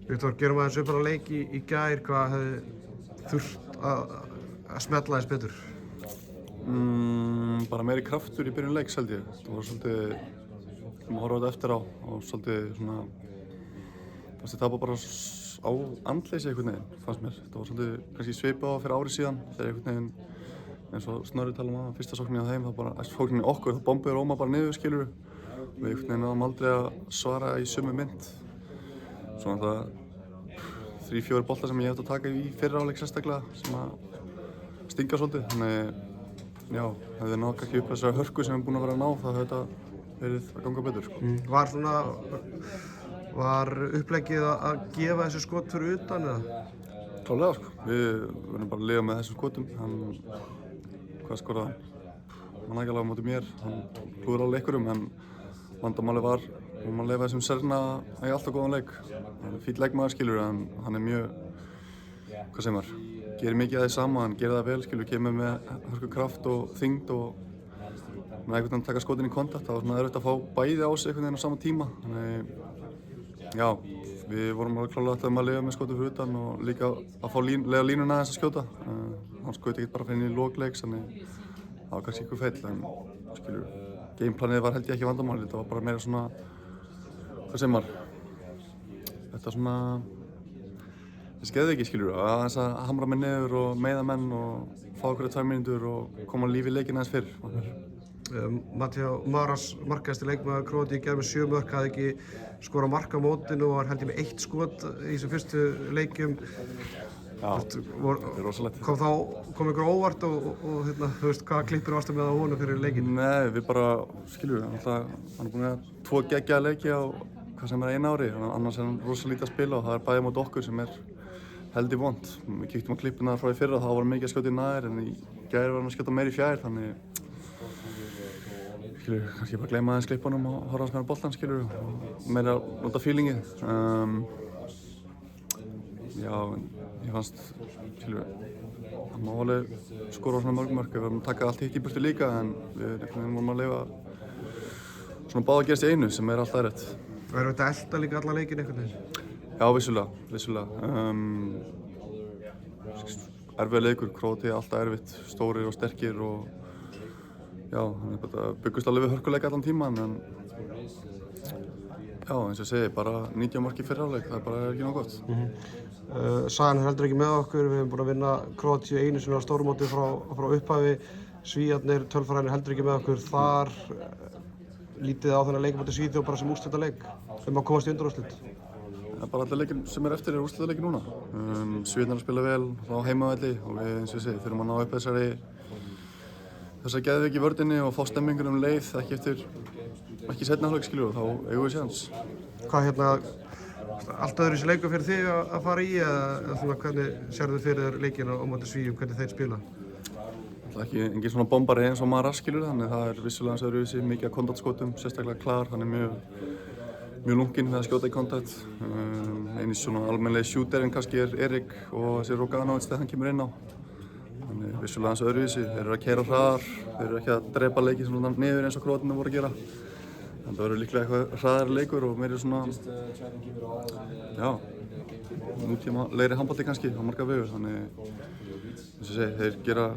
Viktor, gerum aðeins upp á leik í gær, hvað hefði þurft að smetla aðeins betur? Bara meiri kraftur í byrjun leiks held ég. Það var svolítið, maður horfa á þetta eftir á og svolítið svona, fannst ég tapa bara á andleysi einhvern veginn, fannst mér. Það var svolítið kannski svipað á fyrir ári síðan, þegar einhvern veginn, eins og Snorri tala um fyrsta sóknin á þeim, það bara, sóknin í okkur, það bombuði Róma bara niður, skilurðu. Við einhvern veginn náðum aldrei að svara í sömu mynd. Svona það 3-4 boltar sem ég ætti að taka í fyrra áleik sérstaklega sem að stinga svolítið, þannig já, hefði náð ekki upp þessari hörku sem við búin að vera að ná, það hefði þetta verið að ganga betur, sko. Var uppleggið að gefa þessu skot fyrir utan eða? Klálega, sko. Við verðum bara að lifa með þessum skotum. Hvað skoraði hann? Hann ekki alveg á móti mér, hann klúður alveg einhverjum, en vandamálið var að leyfa þessum Serna í alltaf góðan leik. Hann er fínn leikmaður, skilur, en hann er mjög, hvað segir maður, gerir mikið af því sama, hann gerir það vel, skilur, kemur með hörku kraft og þyngd og með einhvern veginn taka skotin í kontakt. Það var svona erfitt að fá bæði á sig einhvern veginn á sama tíma. Þannig, já, við vorum alveg klálega alltaf að lifa með skotum fyrir utan og líka að fá lega línuna aðeins að skjóta. Hann skaut ekkert bara fyrir inn í lok leiks, þannig það var kannski eitthvað feill, en skilur, gameplanið var held ég ekki vandamálið, þetta var bara meira svona, hvað segir maður, þetta svona, þessi geðveiki, skilur, aðeins að hamra menn niður og meiða menn og fá okkur 2 mínútur og koma lífi í leikinn aðeins fyrr. Mateo Maras, markahæsti leikmaður Króatíu, gerði með 7 mörk, hafði ekki skorað mark á mótinu og var held ég með 1 skot í þessum fyrstu leikjum. Já, þetta er rosalegt. Kom ykkur óvart og þú veist, hvaða klippur varstu með á honum fyrir leikinn? Nei, við bara, skilur, hann er búinn að 2 geggjaða leiki á hvað sem er 1 ári, annars er hann rosalítið að spila og það er bæði mót okkur sem er heldur vont. Við kíktum á klippuna frá í fyrra, þá var mikið að skjóta í nær, en í gær var hann að skjóta meira í fjær, þannig skilur, kannski bara gleyma aðeins klippunum og horfa aðeins meira á boltann, skilur, og meira nota feelingið. Já, ég fannst, skilur, hann má alveg skora á svona mörg mörk, við verðum að taka allt hitt í burtu líka, en við vorum að leyfa svona báða að gerast í einu, sem er alltaf erfitt. Og er þetta elta líka alla leikinn einhvern veginn? Já, vissulega. Erfiður leikur, Króatía er alltaf erfitt, stórir og sterkir og já, þetta byggust alveg við hörkuleik allan tíman, en já, eins og ég segi, bara 90 mark í fyrri hálfleik, það er bara ekki nóg gott. Sagan er heldur ekki með okkur, við hefum búin að vinna Króatíu einu sinni á stórmóti frá upphafi, Svíarnir, tölfræðinir heldur ekki með okkur þar, lítið á þennan leik móti Svíþjóð bara sem úrslitaleik, að komast í undanúrslit. Bara allir leikir sem er eftir úrslitaleikir núna. Svíarnir spila vel á heimavelli og við, eins og ég segi, þurfum að ná upp þessari geðveiki í vörninni og fá stemmingunum leið, ekki seinni hálfleik, skilur, og þá eigum við séns. Hvað allt öðruvísi leikur fyrir þig að fara í, eða svona hvernig sérðu fyrir þér leikinn á móti Svíum, hvernig þeir spila? Það er engin svona bombari eins og Maras, skilur, þannig það er vissulega aðeins öðruvísi, mikið af kontaktskotum, sérstaklega klár, hann er mjög lunginn við að skjóta í kontakt. Eini svona almennilegi shooterinn kannski er Erik og þessi Roganovic þegar hann kemur inn á. Þannig vissulega aðeins öðruvísi, þeir eru að keyra hraðar, þeir eru ekki að drepa leiki svona niður eins og Króatarnir voru að gera. Þannig það verður líklega eitthvað hraðari leikur og meiri svona, já, nútímalegri handbolti kannski á marga vegu. Þannig, eins og ég segi, þeir gera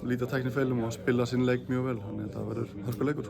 lítið af tæknifeilum og spila sinn leik mjög vel, þannig það verður hörkuleikur.